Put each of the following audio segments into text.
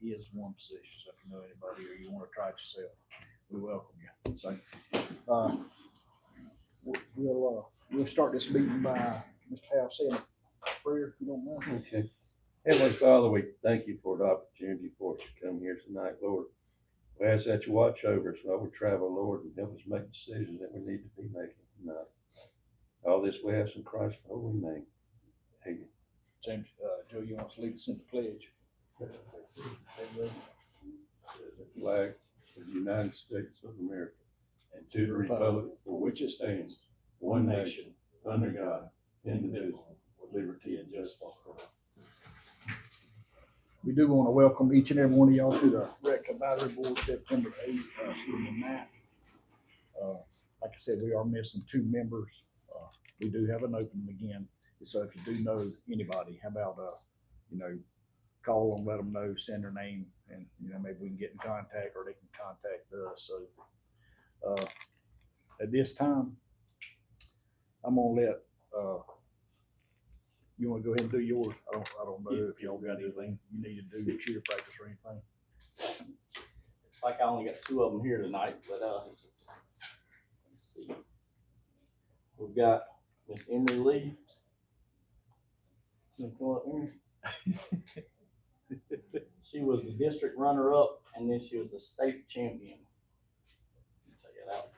is one position. So if you know anybody or you want to try it yourself, we welcome you. So we'll start this meeting by Mr. Howe saying a prayer, if you don't mind. Okay. Heavenly Father, we thank you for the opportunity for us to come here tonight, Lord. We ask that you watch over us while we travel, Lord, and help us make decisions that we need to be making tonight. All this we ask in Christ's holy name. Amen. James, Joe, you want to lead us in the pledge? The flag of the United States of America and to the republic for which it stands, one nation, under God, indivisible, with liberty and justice for all. We do want to welcome each and every one of y'all to the Rec Advisory Board September 8th, 9th. Like I said, we are missing 2 members. We do have an opening again. So if you do know anybody, how about, call them, let them know, send their name, and, maybe we can get in contact or they can contact us. So at this time, I'm going to let, you want to go ahead and do yours? I don't know if y'all got anything you need to do, cheer practice or anything. It's like I only got 2 of them here tonight, but let's see. We've got Miss Emery Lee. Come up here. She was the district runner-up, and then she was the state champion. Check it out.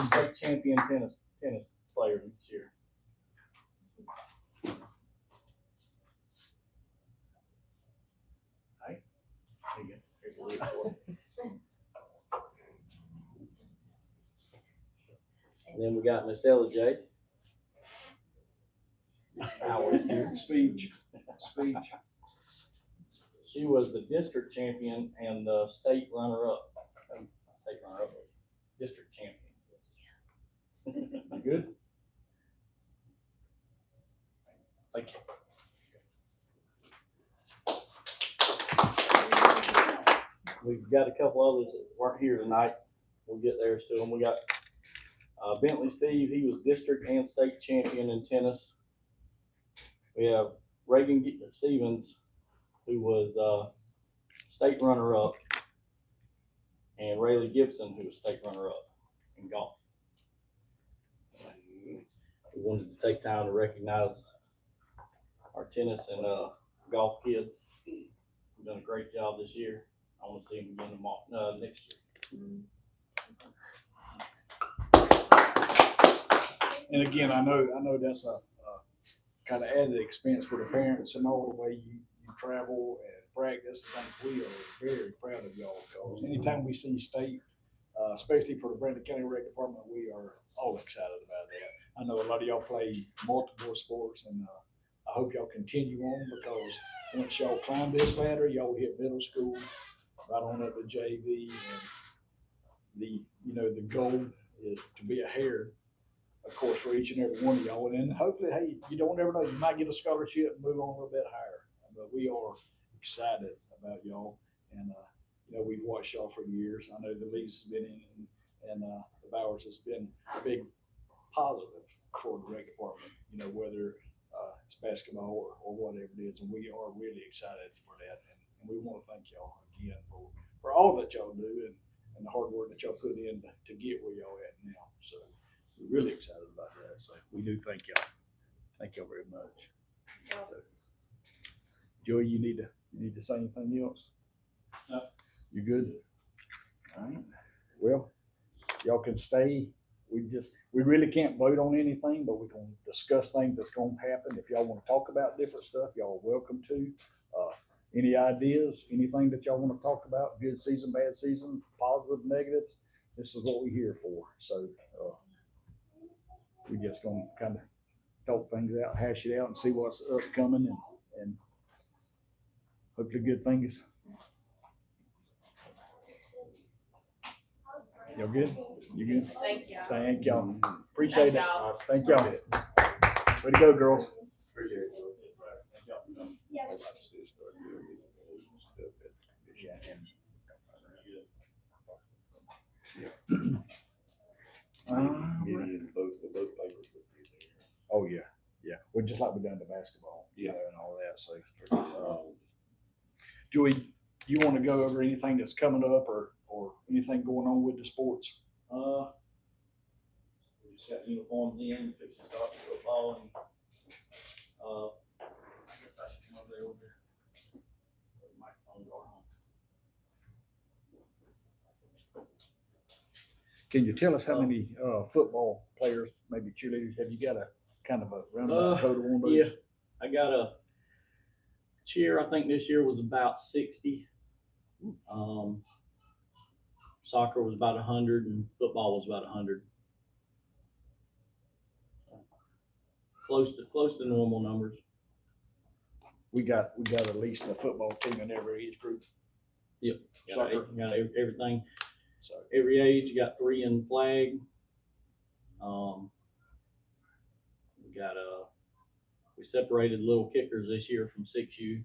State champion tennis player this year. Hey, there you go. Here's a lead for it. And then we got Miss Ella J. Hours here. Speech. She was the district champion and the state runner-up. District champion. You good? Thank you. We've got a couple others that weren't here tonight. We'll get theirs to them. We got Bentley Steve. He was district and state champion in tennis. We have Reagan Stevens, who was state runner-up, and Rayleigh Gibson, who was state runner-up in golf. We wanted to take time to recognize our tennis and golf kids. We've done a great job this year. I want to see them again next year. And again, I know that's a kind of added expense for the parents and all the way you travel and practice and things. We are very proud of y'all because anytime we see state, especially for the Brantley County Rec Department, we are all excited about that. I know a lot of y'all play multiple sports, and I hope y'all continue on, because once y'all climb this ladder, y'all hit middle school, right on up to JV, and the goal is to be a Hare, of course, for each and every one of y'all. And then hopefully, hey, you don't ever know, you might get a scholarship and move on a little bit higher. But we are excited about y'all, and we've watched y'all for years. I know the league's been in, and the Bowers has been a big positive for the rec department, whether it's basketball or whatever it is. And we are really excited for that. And we want to thank y'all again for all that y'all do and the hard work that y'all put in to get where y'all at now. So we're really excited about that. So we do thank y'all. Thank y'all very much. So, Joey, you need to say anything else? No. You good? All right. Well, y'all can stay. We really can't vote on anything, but we can discuss things that's going to happen. If y'all want to talk about different stuff, y'all are welcome to. Any ideas, anything that y'all want to talk about, good season, bad season, positive, negative, this is what we're here for. So we're just going to kind of talk things out, hash it out, and see what's upcoming, and hopefully good things. Y'all good? You good? Thank you. Thank y'all. Appreciate it. Y'all. Thank y'all. Way to go, girls. Appreciate it. Yeah. Oh yeah. Yeah, well, just like we done the basketball, you Yeah. know, and all that, so. Joey, you wanna go over anything that's coming up or anything going on with the sports? We just got uniforms in, fixing to start football and, I guess I should come over there with the microphone going on. Can you tell us how many, football players, maybe cheerleaders, have you got a kind of a roundabout total on those? Yeah, I got a cheer, I think this year was about 60. Soccer was about 100 and football was about 100. Close to normal numbers. We got at least a football team in every age group, Soccer. Got everything. so. Every age, you got 3 in flag. We separated little kickers this year from 6U.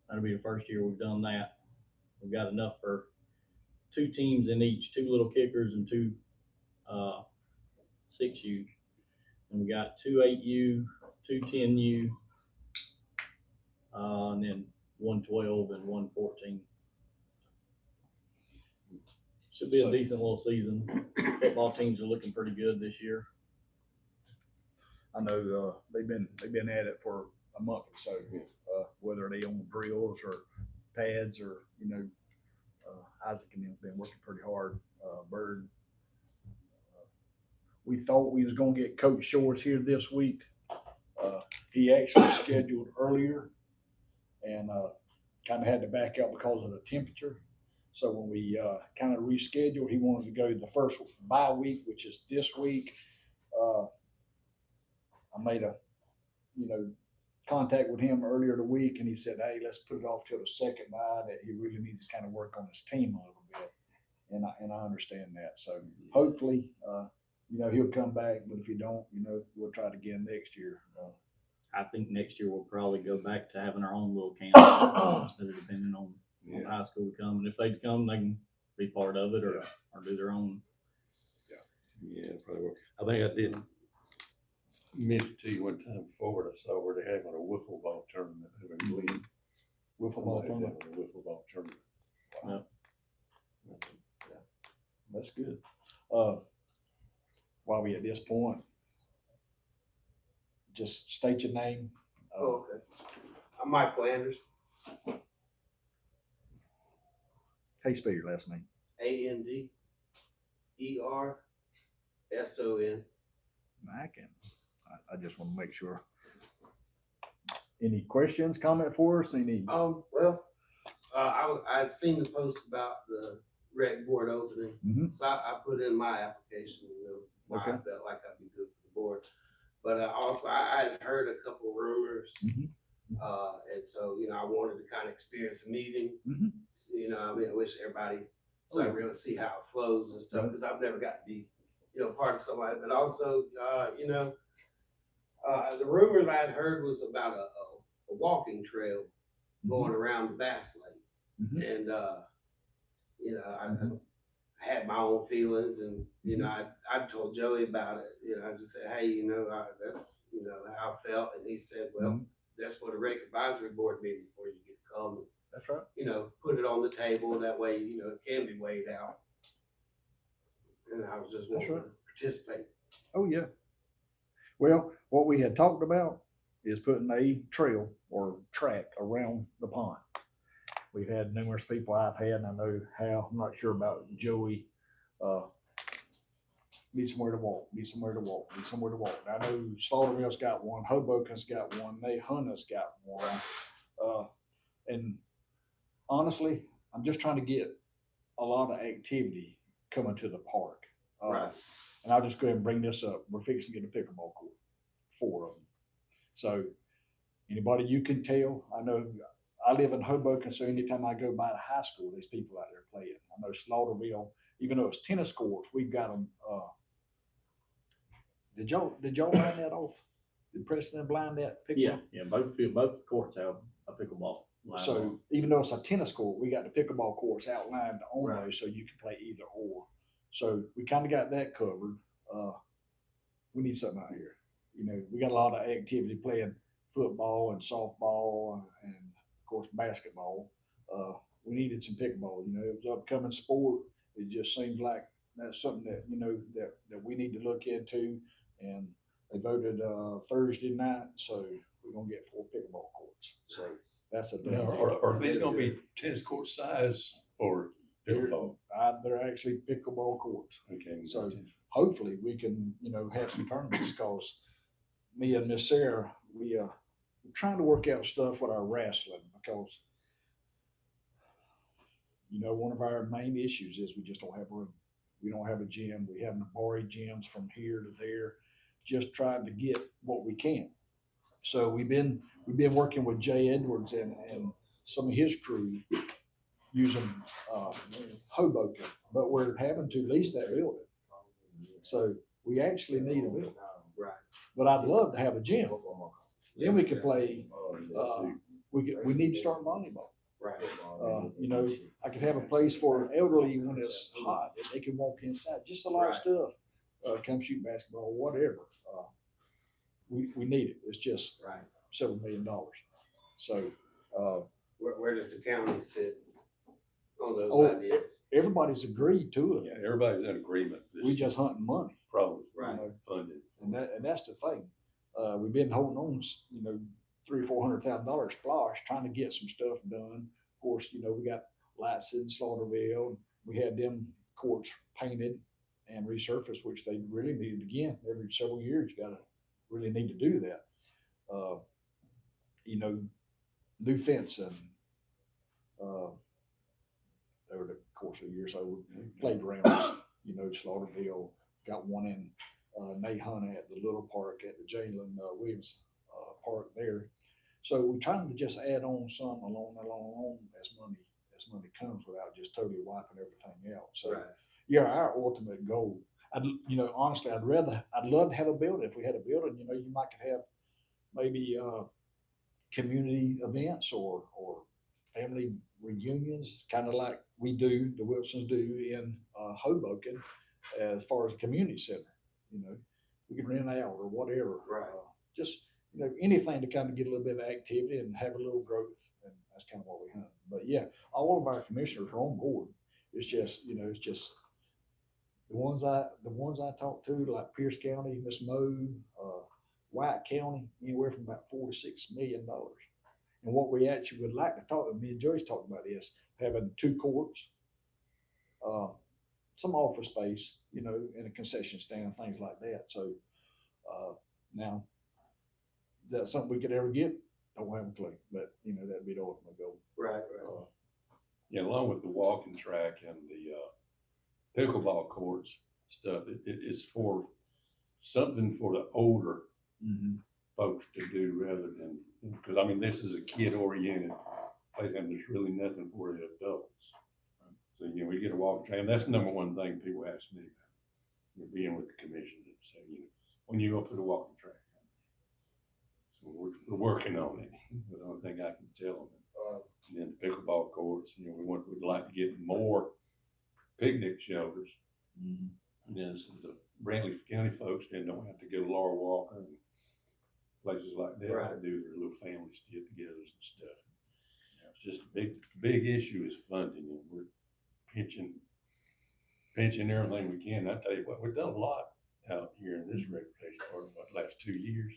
That'll be the first year we've done that. We've got enough for 2 teams in each, 2 little kickers and 2 6U. And we got 2 8U, 2 10U, and then 1 12 and 1 14. Should be a decent little season. Football teams are looking pretty good this year. I know, they've been at it for a month or so, whether they on drills or pads or, you know, Isaac and them have been working pretty hard, Bird. We thought we was gonna get Coach Shores here this week. He actually scheduled earlier and, kind of had to back out because of the temperature. So when we, kind of rescheduled, he wanted to go the first bye week, which is this week. I made a, you know, contact with him earlier in the week and he said, hey, let's put it off till the second bye, that he really needs to kind of work on his team a little bit. And I understand that. So hopefully, you know, he'll come back, but if he don't, you know, we'll try it again next year. I think next year we'll probably go back to having our own little camp instead of depending on the high school to come. And if they come, they can be part of it or do their own. Yeah, probably. I think I did mention to you one time before, I saw where they're having a wiffle ball tournament over in Glen. Wiffle ball tournament. A wiffle ball tournament. Wow. That's good. While we at this point, just state your name. Okay. I'm Michael Anderson, How you spell your last name? Anderson. I just want to make sure. Any questions, comment for us? Any? Well, I'd seen the post about the rec board opening, so I put in my application, you know, why I felt like I'd be good for the board. But also, I had heard a couple rumors, and so, you know, I wanted to kind of experience a meeting. You know, I mean, I wish everybody, so I really see how it flows and stuff, because I've never got to be, you know, part of something like that. But also, you know, the rumors I had heard was about a walking trail going around the Bass Lake. And, you know, I had my own feelings, and, you know, I told Joey about it. You know, I just said, hey, you know, that's, you know, how I felt. And he said, well, that's what a rec advisory board meeting is for. You get to come and, That's right. you know, put it on the table. That way, you know, it can be weighed out. And I was just wanting to participate. Oh, yeah. Well, what we had talked about is putting a trail or track around the pond. We've had numerous people I've had, and I know Hal, I'm not sure about Joey, need somewhere to walk, need somewhere to walk. I know Slaughterville's got one, Hoboken's got one, Hunter's got one. And honestly, I'm just trying to get a lot of activity coming to the park. Right. And I'll just go ahead and bring this up. We're fixing to get a pickleball court, 4 of them. So anybody you can tell, I know I live in Hoboken, so anytime I go by the high school, there's people out there playing. I know Slaughterville, even though it's tennis courts, we've got them. Did y'all line that off? Did Preston line that pickleball? Yeah, both courts have a pickleball line. So even though it's a tennis court, we got the pickleball courts outlined on those, so you can play either or. So we kind of got that covered. We need something out here. you know, we got a lot of activity playing football and softball and of course basketball. We needed some pickleball, you know, it was an upcoming sport. It just seems like that's something that, you know, that we need to look into. And they voted, Thursday night, so we're gonna get 4 pickleball courts. So that's a Now, done deal. are these gonna be tennis court size or pickleball? They're actually pickleball courts. Okay. So hopefully we can, you know, have some tournaments, cause me and Miss Sarah, we're trying to work out stuff with our wrestling because, you know, one of our main issues is we just don't have room. We don't have a gym. We having to borrow gyms from here to there, just trying to get what we can. So we've been working with Jay Edwards and some of his crew using Hoboken, but we're having to lease that building. So we actually need a building. Right. But I'd love to have a gym. Then we could play. We need to start volleyball. Right. You know, I could have a place for elderly when it's hot. They can walk inside. Just a lot of Right. stuff. Come shoot basketball, whatever. We need it. It's just Right. several $1 million. So Where does the county sit on those Oh, ideas? everybody's agreed to Yeah, it. everybody's in agreement. We just hunting money. Probably Right. funded. And that's the thing. We've been holding on, you know, $300,000-400,000 splosh, trying to get some stuff done. Of course, you know, we got lights in Slaughterville. We had them courts painted and resurfaced, which they really needed again. Every several years, you gotta really need to do that. You know, new fencing, over the course of the year. So we played around, you know, Slaughterville, got one in Nate Hunt at the little park at the Jalen Williams park there. So we're trying to just add on some along as money comes without just totally wiping everything out. So Right. yeah, our ultimate goal. You know, honestly, I'd love to have a building. If we had a building, you know, you might could have maybe community events or family reunions, kind of like we do, the Wilsons do in Hoboken, as far as a community center. You know, we can rent out or whatever. Right. Just, you know, anything to kind of get a little bit of activity and have a little growth. And that's kind of what we hunt. But yeah, all of our commissioners are on board. It's just, you know, it's just the ones I talk to, like Pierce County, Miss Moe, White County, anywhere from about $4 to $6 million. And what we actually would like to talk, me and Joyce talked about this, having 2 courts, some office space, you know, and a concession stand, things like that. So now, is that something we could ever get? Don't have a clue, but you know, that'd be the ultimate goal. Right, right. Yeah, along with the walking track and the pickleball courts stuff, it's for something for the older folks to do rather than, because I mean, this is a kid oriented place and there's really nothing for the adults. So, you know, we get a walking track, and that's the number one thing people ask me about, you know, being with the commission and say, you know, when you go put a walking track. So we're working on it. But the only thing I can tell them. And then the pickleball courts, you know, we'd like to get more picnic shelters. You know, so the Brantley County folks then don't have to go to Laura Walker and places like that Right. to do their little families get-togethers and stuff. It's just a big issue is funding, and we're pinching everything we can. I tell you what, we've done a lot out here in this recreation part of the last 2 years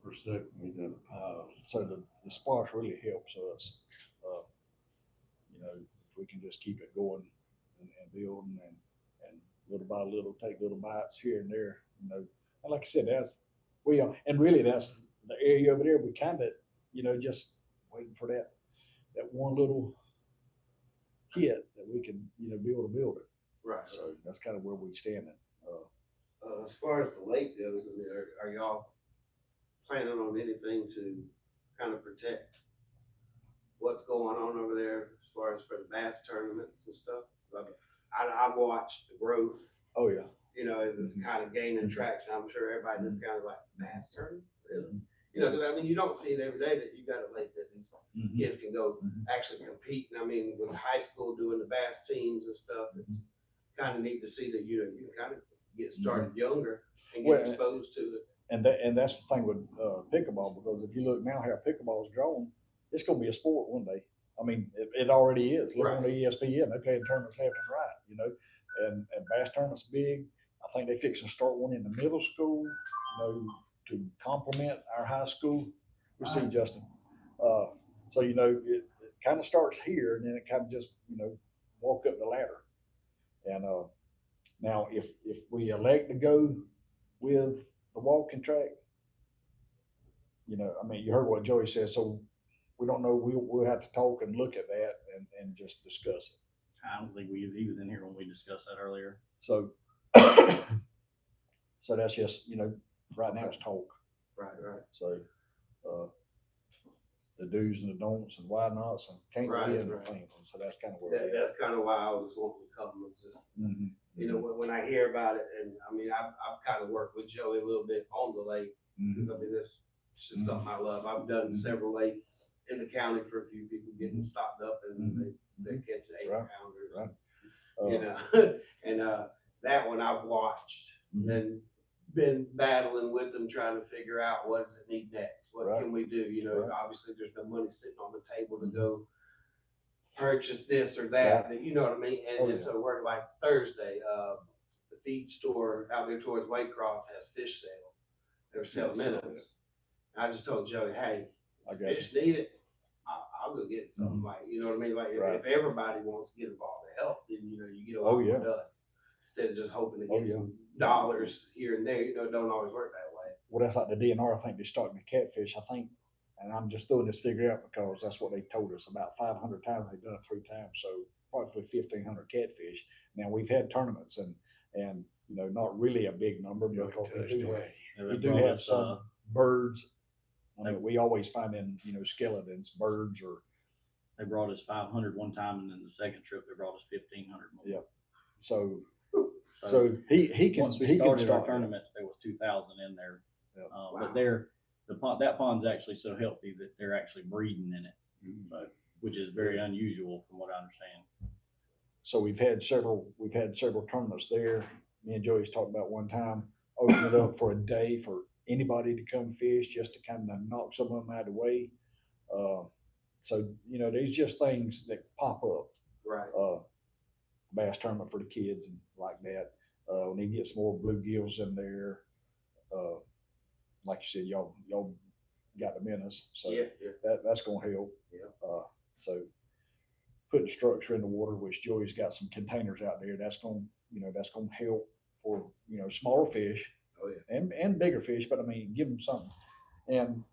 or so. We've done a pile. So the splash really helps us. You know, if we can just keep it going and building and little by little, take little bites here and there, you know. And like I said, and really that's the area over there. We kind of, you know, just waiting for that one little kit that we can, you know, build it. Right. So that's kind of where we stand. As far as the lake goes, I mean, are y'all planning on anything to kind of protect what's going on over there as far as for the bass tournaments and stuff? I've watched the growth, Oh yeah. you know, as it's kind of gaining traction. I'm sure everybody just kind of like, bass tournament, really? You know, because I mean, you don't see it every day that you got a lake that these kids can go actually compete. And I mean, with high school doing the bass teams and stuff, it's kind of neat to see that, you know, you can kind of get started younger and get Well, exposed to it. and that's the thing with, pickleball, because if you look now how pickleball is grown, it's gonna be a sport one day. I mean, it already is. Look on the ESPN, they play in tournaments left and right, you know, and bass tournaments big. I think they fixing to start one in the middle school, you know, to complement our high school. We'll see, Justin. So, you know, it kind of starts here and then it kind of just, you know, walk up the ladder. And, now if we elect to go with the walking track, you know, I mean, you heard what Joey said, so we don't know, we'll have to talk and look at that and just discuss it. I don't think he was in here when we discussed that earlier. So, so that's just, you know, right now it's talk. Right. So, the do's and the don'ts and why nots and can't be in the thing. So that's kind of where That's kind of why I was wanting to come, was just, you know, when I hear about it, and I mean, I've kind of worked with Joey a little bit on the lake, because I mean, it's just something I love. I've done several lakes in the county for a few people, getting them stocked up, and they catch 8-pounders. Right. You know, and that one I've watched and been battling with them, trying to figure out what does it need next, what can we do. You know, obviously there's no money sitting on the table to go purchase this or that. You know what I mean? And so we're like Thursday, the feed store out there towards Waycross has fish sale. They're selling minnows. I just told Joey, hey, fish need it, I'll go get some. Like, you know what I mean? Like, if everybody wants to get involved to help, then, you know, you get a lot more done. Instead of just hoping to get some dollars here and there, you know, it don't always work that way. Well, that's like the DNR, I think they're starting to catfish, I think, and I'm just throwing this figure out because that's what they told us, about 500 times they've done it 3 times, so probably 1,500 catfish. Now, we've had tournaments and, you know, not really a big number, because we do have some birds. I mean, we always find in, you know, skeletons, birds, or. They brought us 500 one time, and then the second trip they brought us 1,500 more. Yeah. So he can. Once we started our tournaments, there was 2,000 in there. But that pond's actually so healthy that they're actually breeding in it, so, which is very unusual from what I understand. So we've had several tournaments there. Me and Joey's talked about one time opening it up for a day for anybody to come fish, just to kind of knock some of them out of the way. So, you know, there's just things that pop up. Right. Bass tournament for the kids and like that. We need to get some more bluegills in there. Like you said, y'all got the minnows, so that's gonna help. So putting structure in the water, which Joey's got some containers out there, that's gonna help for, you know, smaller fish. And bigger fish, but I mean, give them something. And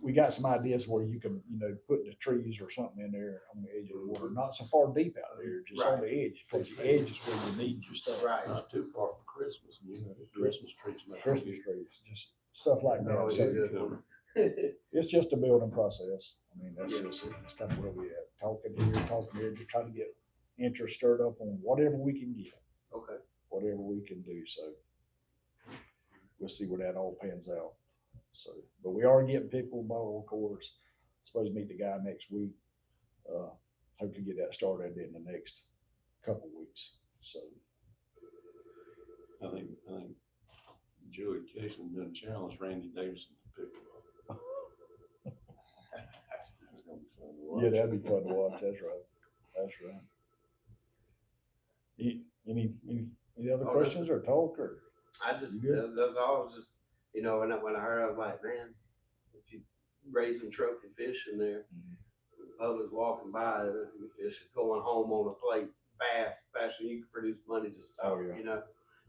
we got some ideas where you can, you know, put the trees or something in there on the edge of the water, not so far deep out there, just on the edge, because the edge is where you need your stuff. Not too far from Christmas, you know, Christmas trees. Christmas trees, just stuff like that. So it's just a building process. I mean, that's kind of where we at. Talking here, to try to get interest stirred up on whatever we can get. Whatever we can do. So we'll see where that all pans out. So, but we are getting pickleball, of course. Supposed to meet the guy next week. Hope to get that started in the next couple weeks. So I think Joey Jason done challenged Randy Davidson to pickleball. That's gonna be fun to watch. Yeah, that'd be fun to watch. That's right. Any other questions or talk or? I just, that's all, just, you know, when I heard, I was like, man, if you raise some trophy fish in there, the public's walking by, the fish is going home on a plate fast, faster than you can produce money to stop, you know?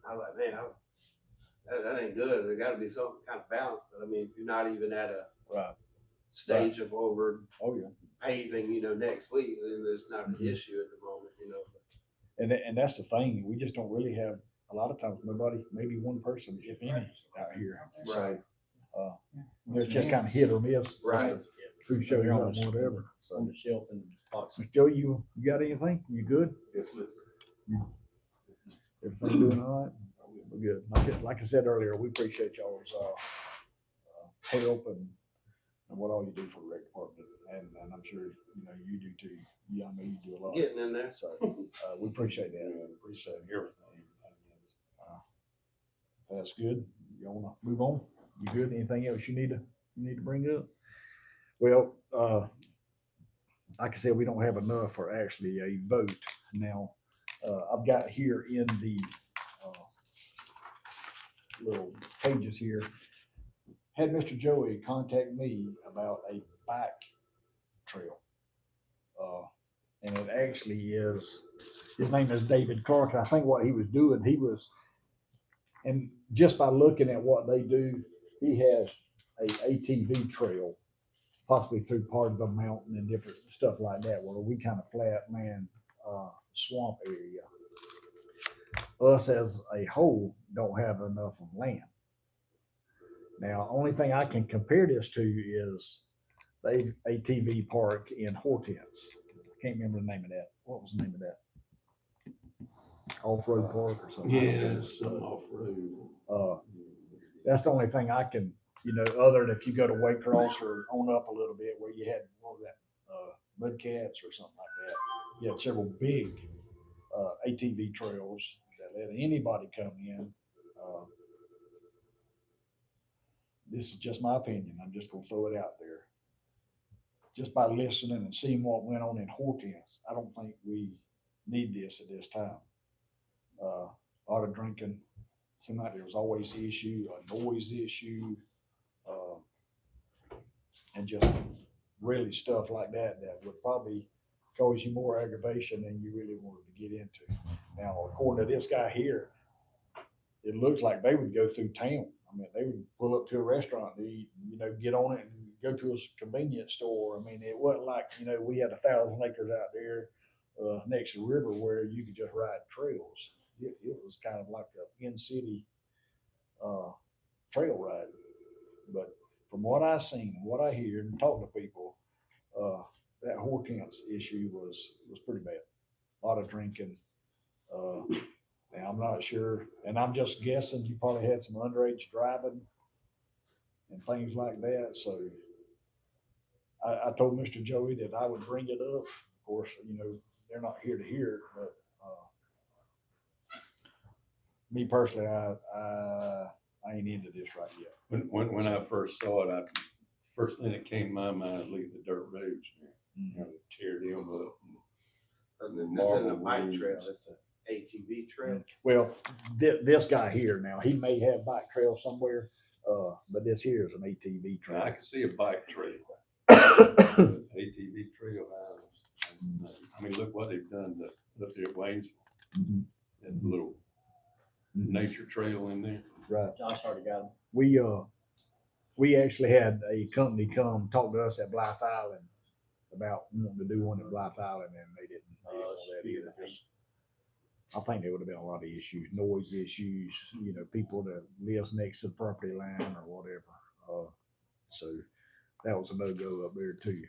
I was like, man, that ain't good. There gotta be some kind of balance, but I mean, if you're not even at a stage of over paving, you know, next week, then there's not an issue at the moment, you know? And that's the thing, we just don't really have, a lot of times, nobody, maybe one person, if any, out here. So, there's just kind of hit or miss. Who shows up, whatever. So, on the shelf and boxes. Joe, you got anything? You good? Everything doing all right? We're good. Like I said earlier, we appreciate y'all's help and what all you do for the rec department. And I'm sure, you know, you do too. Yeah, I know you do a lot. Getting in there. So we appreciate that. Appreciate everything. That's good. you wanna move on? You good? Anything else you need to bring up? Well, like I said, we don't have enough for actually a vote. Now, I've got here in the little pages here, had Mr. Joey contact me about a bike trail. And it actually is, his name is David Clark. And I think what he was doing, and just by looking at what they do, he has a ATV trail, possibly through part of the mountain and different stuff like that, where we kind of flat man swamp area. Us as a whole don't have enough of land. Now, only thing I can compare this to is the ATV park in Hortense. I can't remember the name of that. What was the name of that? Off-road park or something? Yes, off-road. That's the only thing I can, other than if you go to Waycross or on up a little bit where you had more of that Mudcats or something like that. You had several big ATV trails that let anybody come in. This is just my opinion. I'm just gonna throw it out there. Just by listening and seeing what went on in Hortense, I don't think we need this at this time. A lot of drinking. Seemed like there was always an issue, a noise issue, and just really stuff like that that would probably cause you more aggravation than you really wanted to get into. Now, according to this guy here, it looks like they would go through town. I mean, they would pull up to a restaurant to eat, get on it and go to a convenience store. I mean, it wasn't like, we had 1,000 acres out there next to the river where you could just ride trails. It was kind of like an in-city trail ride. But from what I've seen and what I hear and talk to people, that Hortense issue was pretty bad. A lot of drinking. Now I'm not sure, and I'm just guessing you probably had some underage driving and things like that. So I told Mr. Joey that I would bring it up. Of course, they're not here to hear it, but me personally, I ain't into this right yet. When I first saw it, first thing that came to my mind, leave the dirt roads, tear them up. And this isn't a bike trail, it's an ATV trail. Well, this guy here now, he may have bike trail somewhere, but this here is an ATV trail. I can see a bike trail. ATV trail. I mean, look what they've done up there at Waynesville. That little nature trail in there. Right. Josh already got them. We actually had a company come talk to us at Blythe Island about wanting to do one at Blythe Island, and they didn't want that either. I think there would have been a lot of issues, noise issues, people that lives next to the property line or whatever. So that was a no-go up there too.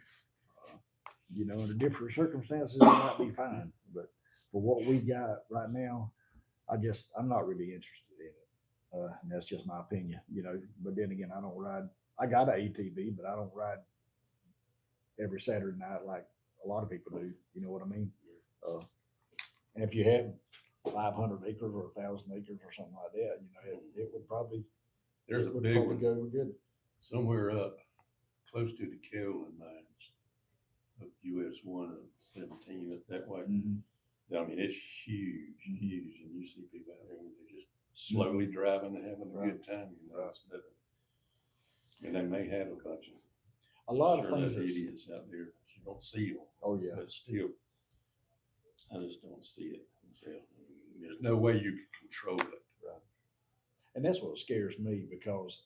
Under different circumstances, it might be fine, but for what we got right now, I'm not really interested in it. And that's just my opinion, but then again, I don't ride. I got an ATV, but I don't ride every Saturday night like a lot of people do. You know what I mean? And if you had 500 acres or 1,000 acres or something like that, it would probably, there's a big one go good. Somewhere up close to the Carolyn mines of US 1 of 17 up that way. I mean, it's huge, and you see people out there and they're just slowly driving and having a good time. And they may have a bunch of a lot of things idiots out there. You don't see them. Oh yeah, but still, I just don't see it. So, there's no way you can control it. Right. And that's what scares me, because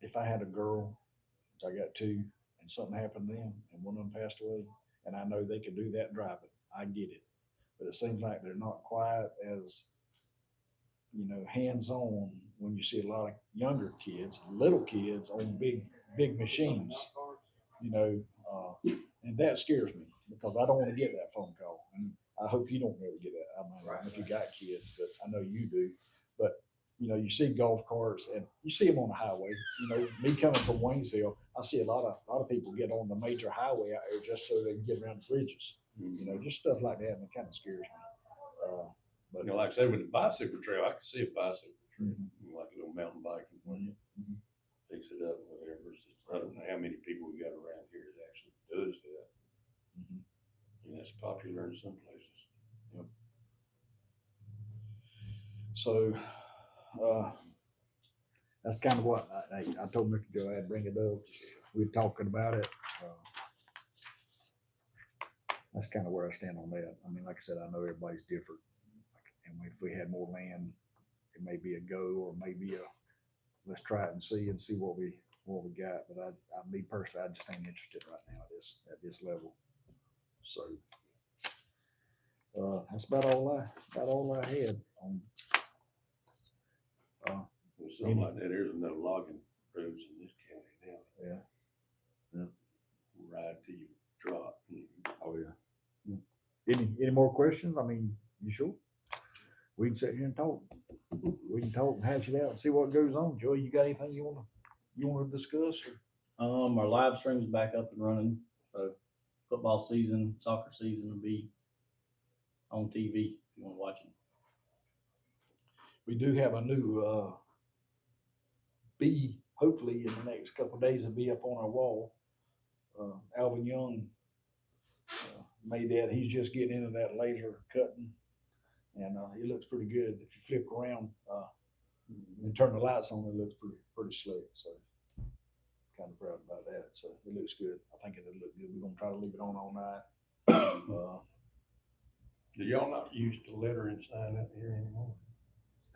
if I had a girl, I got two, and something happened to them, and one of them passed away, and I know they could do that driving, I get it. But it seems like they're not quite as, hands-on when you see a lot of younger kids, little kids on big machines, and that scares me, because I don't want to get that phone call. And I hope you don't ever get that. I mean, if you got kids, but I know you do. But you see golf carts, and you see them on the highway. Me coming from Waynesville, I see a lot of people get on the major highway out there just so they can get around the bridges. Just stuff like that, and it kind of scares me. You know, like I said, with the bicycle trail, I can see a bicycle trail, Mhm. you know, like a little mountain biking when you Mhm. fix it up, or whatever. I don't know how many people we got around here that actually does that. Mhm. And that's popular in some places. So, that's kind of what I told Mr. Joe I'd bring it up. We were talking about it. That's kind of where I stand on that. I mean, like I said, I know everybody's different. And if we had more land, it may be a go, or maybe let's try it and see what we got. But me personally, I just ain't interested right now at this level. So, that's about all I had on. Well, something like that, there's no logging roads in this county now. Yeah. Ride till you drop. Oh, yeah. Any more questions? I mean, you sure? We can sit here and talk. We can talk and hash it out and see what goes on. Joey, you got anything you wanna discuss? Our live stream's back up and running, so football season, soccer season will be on TV if you wanna watch it. We do have a new, hopefully in the next couple of days, it'll be up on our wall. Alvin Young made that. He's just getting into that laser cutting, and it looks pretty good. If you flip around and turn the lights on, it looks pretty slick. So kind of proud about that. So it looks good. I think it'll look good. We're gonna try to leave it on all night. Do y'all not use the lettering sign out here anymore?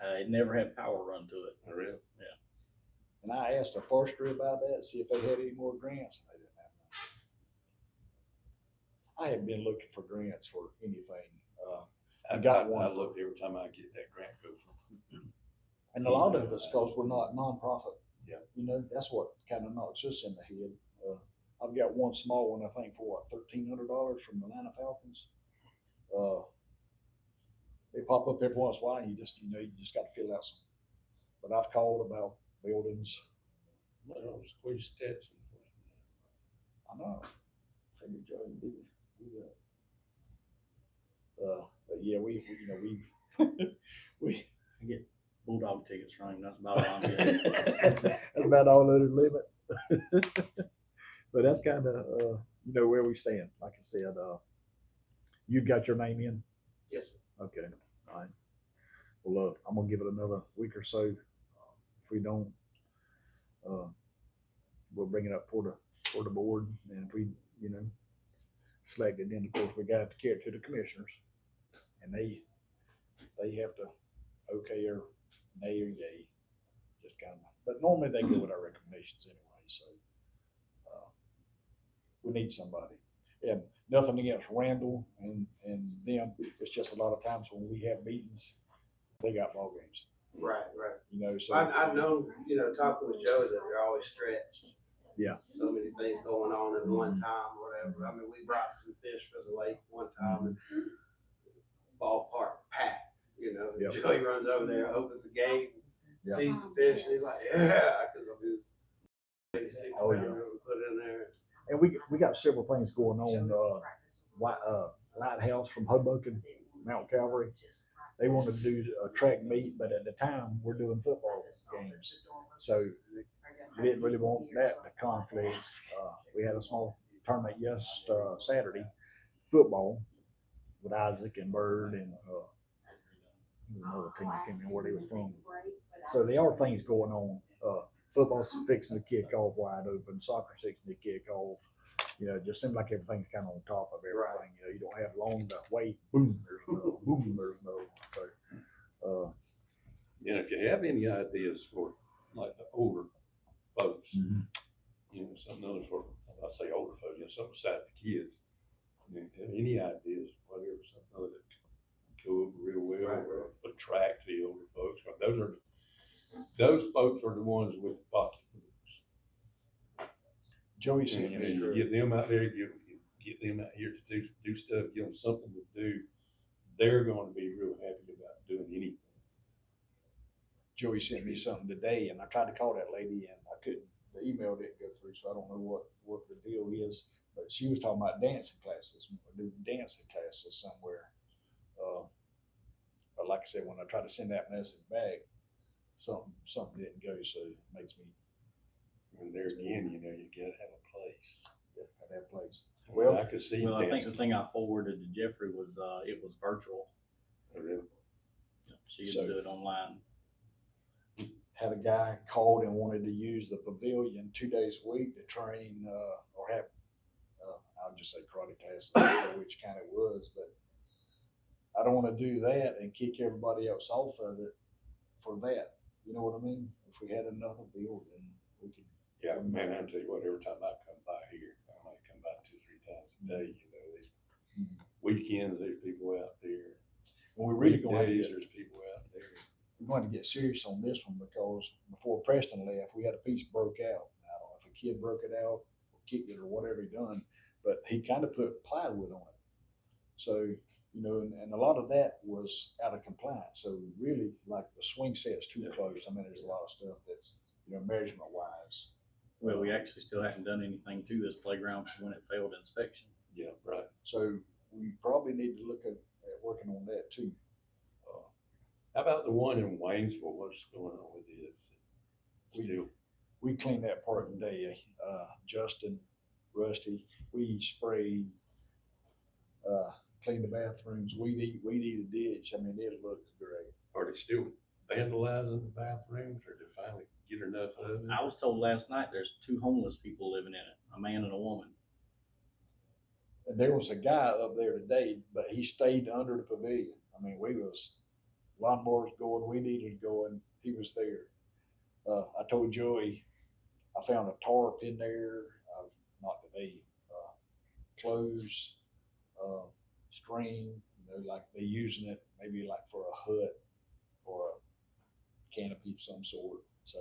It never had power run to it. Really? And I asked the forestry about that, see if they had any more grants, and they didn't have none. I haven't been looking for grants for anything. I got one. I look every time I get that grant go from. And a lot of it's because we're not nonprofit. Yeah. You know, that's what kind of knocks us in the head. I've got one small one, I think, for what, $1,300 from the Atlanta Falcons. They pop up every once in a while, and you just got to fill out some. But I've called about buildings. Well, squeeze steps. I know. Maybe Joe can do that. But yeah, we I get Bulldog tickets from him, that's about all I'm getting. that's about all that is limit. So that's kind of where we stand. Like I said, you got your name in. Yes, sir. Okay. All right. Well, I'm gonna give it another week or so. If we don't, we'll bring it up for the board, and if we, select it, then of course we got to carry it to the commissioners, and they have to okay or nay or yay, just kind of. But normally they go with our recommendations anyway. So we need somebody, and nothing against Randall and them. It's just a lot of times when we have meetings, they got ball games. Right. So I know, talking with Joe, that they're always stretched. Yeah. So many things going on at one time, or whatever. I mean, we brought some fish for the lake one time, and ballpark packed, Yep. Joey runs over there, opens the gate, Yep. sees the fish, and he's like, yeah, because of his maybe 6 Oh, yeah. pounder we put in there. And we got several things going on. Lighthouse from Hoboken, Mount Calvary. They wanted to do a track meet, but at the time we're doing football games, so we didn't really want that to conflict. We had a small tournament Saturday, football, with Isaac and Bird and another team. I can't remember where they were from. So there are things going on. Football's fixing to kick off wide open. Soccer's fixing to kick off. It just seems like everything's kind of on top of everything. You don't have long to wait. Boom, there's no. Boom, there's no. So, If you have any ideas for like the older folks, something else for, I say older folks, something besides the kids. Have any ideas, whatever, something other that could go over real well, or attract the older folks. Those folks are the ones with the pocketbooks. Joey said, and you get them out there, get them out here to do stuff, give them something to do. They're going to be real happy about doing anything. Joey sent me something today, and I tried to call that lady, and I couldn't. The email didn't go through, so I don't know what the deal is. But she was talking about dancing classes, do dancing classes somewhere. But like I said, when I try to send that message back, something didn't go, so it makes me And there again, you know, you gotta have a place. at that place. Well, I could see. Well, I think the dancing. thing I forwarded to Jeffrey was, it was virtual. Oh, really? So you So- can do it online. Had a guy called and wanted to use the pavilion 2 days a week to train, or have, I'll just say karate classes, I don't know which kind it was, but I don't wanna do that and kick everybody else off of it for that. You know what I mean? If we had another building, we could. Yeah, man, I tell you what, every time I come by here, I might come by 2-3 times a day, you know, these weekends, there's people out there. And we're really gonna have to Weekdays, get, there's people out there. we're going to get serious on this one, because before Preston left, we had a piece broke out. I don't know if a kid broke it out, or kicked it, or whatever he done, but he kind of put plywood on it. So, you know, and a lot of that was out of compliance. So really, like the swing set's too close. I mean, there's a lot of stuff that's, you know, measurement wise. Well, we actually still haven't done anything to this playground when it failed inspection. Yeah, right. So we probably need to look at working on that too. How about the one in Waynesville? What's going on with it? Still, We cleaned that part today. Justin, Rusty, we sprayed, cleaned the bathrooms, weed eat a ditch. I mean, it looks great. are they still vandalizing the bathrooms, or did they finally get enough of it? I was told last night there's 2 homeless people living in it, a man and a woman. And there was a guy up there today, but he stayed under the pavilion. I mean, we was, lawnmowers going, weed eaters going, he was there. I told Joey, I found a tarp in there, not today, clothes, string, you know, like they using it maybe like for a hut or a canopy of some sort. So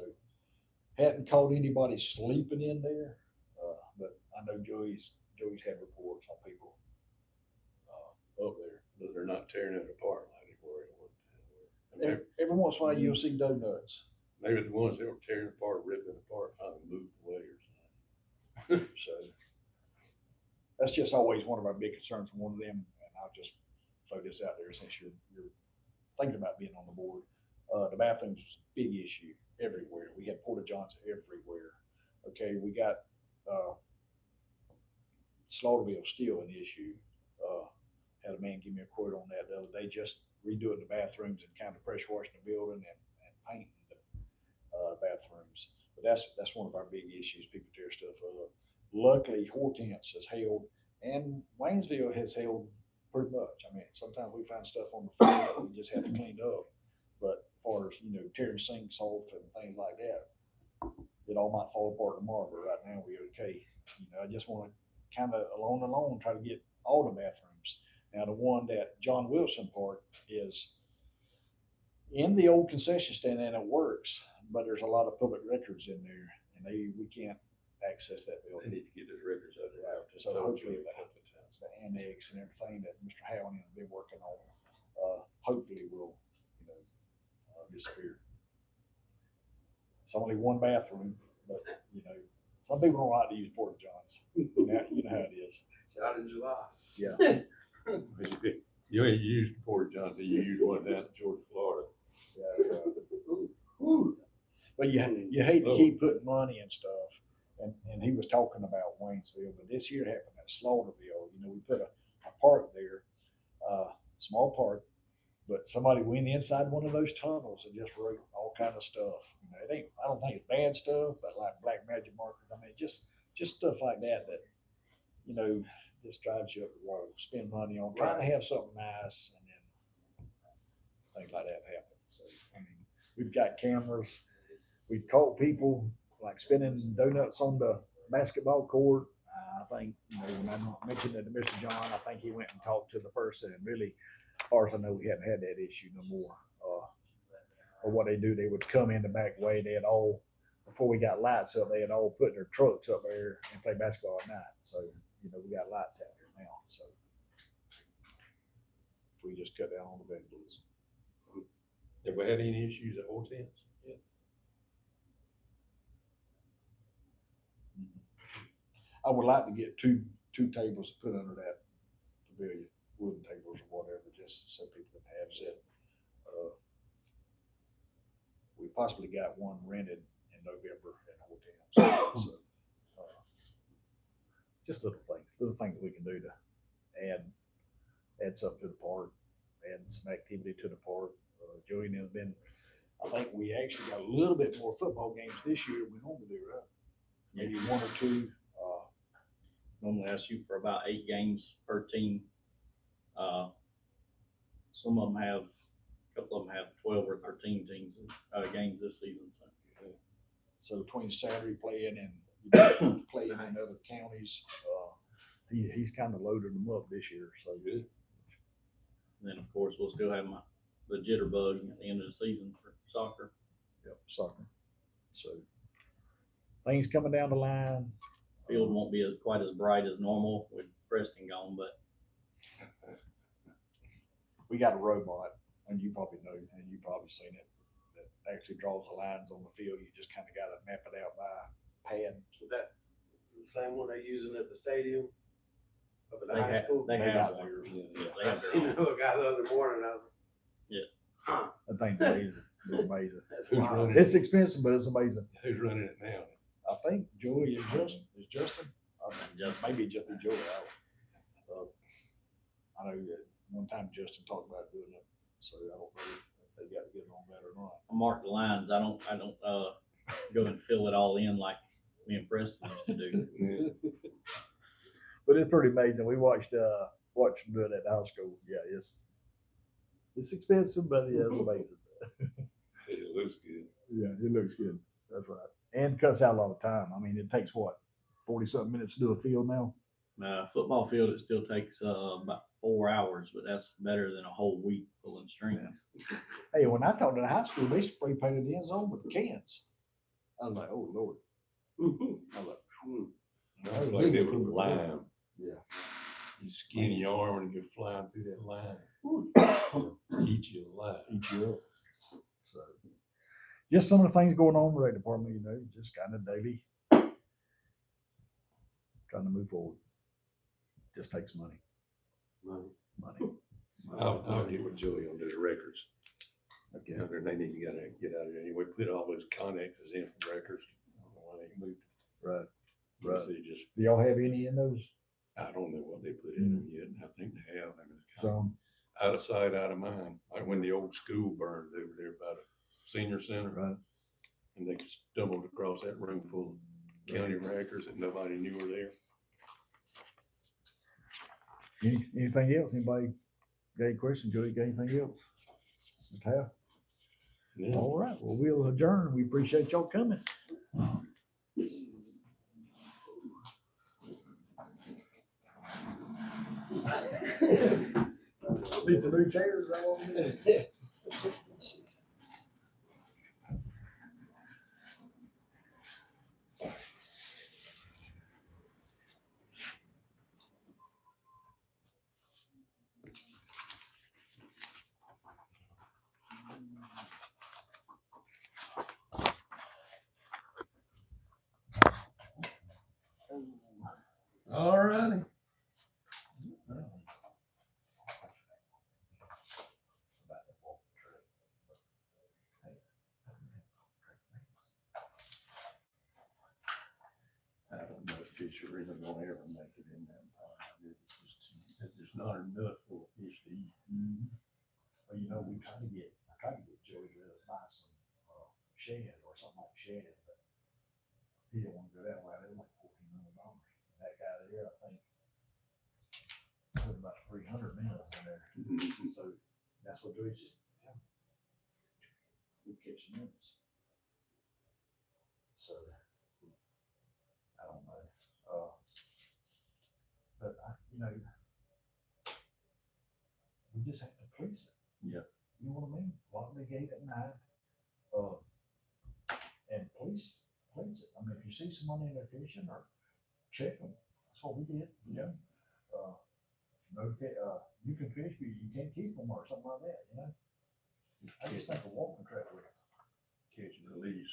hadn't caught anybody sleeping in there, but I know Joey's had reports on people up there. But they're not tearing it apart like they were at one time. Every once in a while you'll see donuts. Maybe the ones that were tearing apart, ripping apart, finally moved away or something. So that's just always one of our big concerns from one of them. And I'll just throw this out there since you're thinking about being on the board. The bathrooms was a big issue everywhere. We had porta johns everywhere. Okay, we got Slaughterville still an issue. Had a man give me a quote on that the other day, just redoing the bathrooms and kind of pressure washing the building and painting the bathrooms. But that's one of our big issues. People tear stuff up. Luckily, Hortense has held, and Waynesville has held pretty much. I mean, sometimes we find stuff on the floor that we just have to clean up. But as far as, you know, tearing sinks off and things like that, it all might fall apart tomorrow, but right now we're okay. You know, I just want to kind of alone try to get all the bathrooms. Now, the one that John Wilson Park is in the old concession stand, and it works, but there's a lot of public records in there, and we can't access that They building. need to get those records out there. So hopefully the annex and everything that Mr. Howland has been working on, hopefully will, you know, disappear. It's only one bathroom, but, you know, some people don't like to use porta johns. You know how it is. It's out in July. Yeah. You ain't used porta johns, you used one down in Georgia, Florida. Yeah. But you hate to keep putting money and stuff. And he was talking about Waynesville, but this year happened at Slaughterville. You know, we put a park there, small park, but somebody went inside one of those tunnels and just wrote all kind of stuff. You know, I don't think it's bad stuff, but like black magic markers. I mean, just stuff like that, you know, just drives you up the wall. Spend money on trying to have something nice, and then things like that happen. So, I mean, we've got cameras. We've caught people like spinning donuts on the basketball court. I think, you know, when I mentioned it to Mr. John, I think he went and talked to the person, and really, as far as I know, we haven't had that issue no more. Or what they do, they would come in the back way. They had all, before we got lights up, they had all put their trucks up there and play basketball at night. So, you know, we got lights out there now. So if we just cut down on the vandalism. Have we had any issues at Hortense? Yeah. I would like to get two tables to put under that pavilion, wooden tables or whatever, just so people can have sit. possibly got one rented in November at hotel. So, just little things we can do to add something to the park, add some activity to the park. Joey has been, I think we actually got a little bit more football games this year than we normally do, right? Maybe one or two. Normally I shoot for about 8 games per team. Some of them a couple of them have 12 or 13 games this season. So between Saturday playing and playing in other counties, he's kind of loaded them up this year. So good. And then of course we'll still have the jitterbug at the end of the season for soccer. Yep, soccer. So things coming down the line. Field won't be quite as bright as normal with Preston gone, but we got a robot, and you probably know, and you probably seen it, that actually draws the lines on the field. You just kind of got to map it out by pad. Is that the same one they're using at the stadium? Up at the they high school? they have got one. theirs. They I have their seen own. the little guy the other morning. Yeah. Huh. That thing's amazing. It's amazing. That's Who's wild. running? It's expensive, but it's amazing. Who's running it now? I think Joey and Justin. Is Justin? Maybe just be Joey. I know that one time Justin talked about doing it, so I don't know if they got to get on that or not. I mark the lines. I don't go and fill it all in like me and Preston used to do. Yeah. But it's pretty amazing. We watched them do it at the high school. Yeah, it's expensive, but yeah, it's amazing. It looks good. Yeah, it looks good. That's right. And cuts out a lot of time. I mean, it takes what, 40-something minutes to do a field now? Football field, it still takes about 4 hours, but that's better than a whole week pulling strings. Hey, when I talked to the high school, they spray painted the end zone with the cans. I was like, oh Lord. I was like, I was like they were lime. Yeah. You skinny arm and you're flying through that line. Eat you alive. Eat you up. So, just some of the things going on in the rec department, you know, just kind of daily trying to move forward. Just takes money. Money. I'll get with Julie on those records. Okay. They need to get out of there anyway. Put all those connectors in from records. I don't know why they moved. Right. Right. They just, Do y'all have any in those? I don't know what they put in them yet. I think they have. I mean, it's kind Some. of out of sight, out of mind. Like when the old school burned over there by the senior center. Right. And they stumbled across that room full of county records that nobody knew were there. Anything else? Anybody got any questions? Joey, got anything else? Okay. Yeah. All right. Well, we'll adjourn. We appreciate y'all coming. Need some new chairs. Is that what we need? All righty. I don't know if fish are really gonna ever make it in that pond. There's not enough for a fish to eat. Well, you know, I tried to get Joey to buy some shed or something like shed, but he didn't want to go that way. They were like $1,400. That guy there, I think, put about 300 minutes in there. So that's what Joey's just, we catch minutes. So I don't know. But you know, we just have to police it. Yeah. You know what I mean? Lock the gate at night, and police it. I mean, if you see someone in there fishing, or check them. That's what we did. Yeah. You can fish, but you can't keep them or something like that. You know. I just think a walking track with it. Catch and release.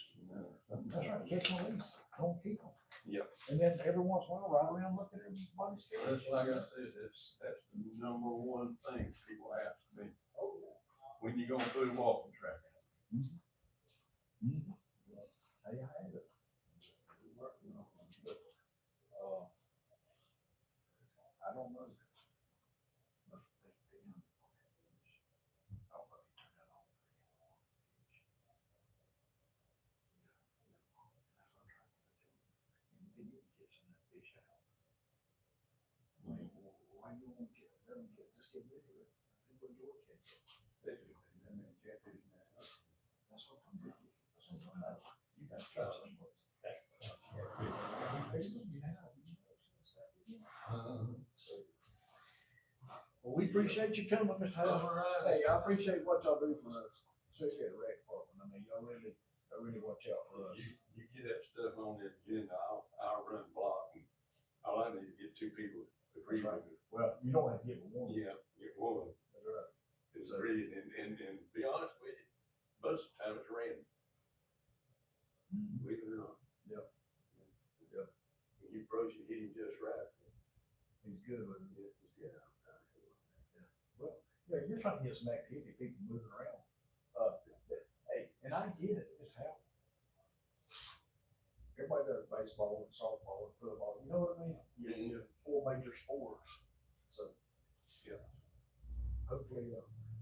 That's right. Catch and release. Don't keep them. Yep. And then every once in a while, ride around, look at everybody's fish. That's like I said, that's the number one thing people ask me. When you gonna put a walking track in? Hey, I had it. Working on it, but, I don't know. Why you won't get, let them get, just get rid of it. People enjoy catching. That's what I'm doing. That's what I'm doing. You got to try something. Well, we appreciate you coming, Mr. Hale. Hey, I appreciate what y'all do for us, especially at the rec department. I mean, y'all really watch out for us. You get that stuff on the agenda, I'll run block. All I need to get two people to agree with it. Well, you don't have to get one. Yeah, get one. That's right. It's ready, and to be honest with you, most of the time it's random. Believe it or not. Yep. When you approach, you hit him just right. He's good with it. Yeah. Well, yeah, you're trying to get some activity, people moving around. Hey, and I get it, it's how. Everybody does baseball and softball and football, you know what I mean? You have 4 major sports, so. Yeah. Hopefully,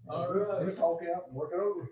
All right. we'll talk out and work it over.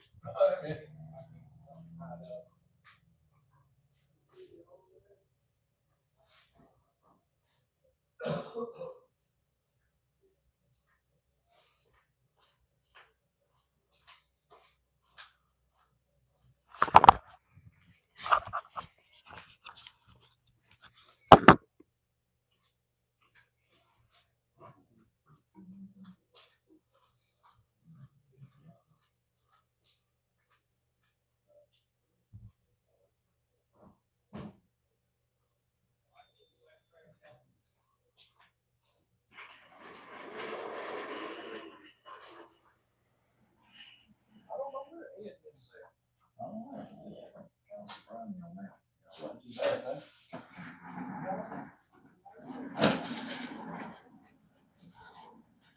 I don't know where Ed is at. I don't know. Kind of surprised me on that. Wasn't too bad, huh?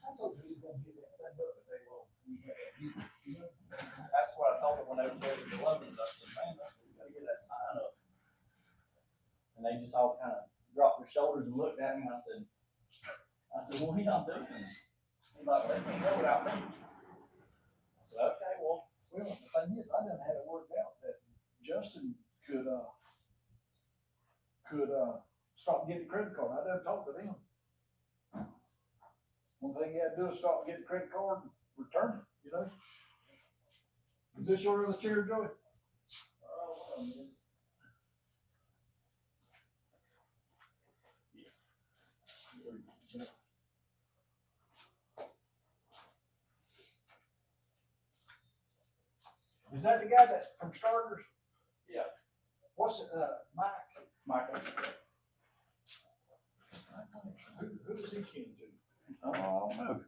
I thought he was gonna get that thing up today, well, you know. That's what I told them when they was there at the Lovins. I said, man, we gotta get that sign up. And they just all kind of dropped their shoulders and looked at me. I said, well, we not doing it. He's like, they can't go without me. I said, okay, well. Well, the thing is, I didn't have it worked out that Justin could stop getting a credit card. I done talked to them. One thing he had to do is stop getting a credit card and return it, you know? Is this your other chair, Joey? Oh, well, man. Yeah. Is that the guy that's from Starters? Yeah. What's it, Mike? Michael. Who is he kin to? Oh, I don't know.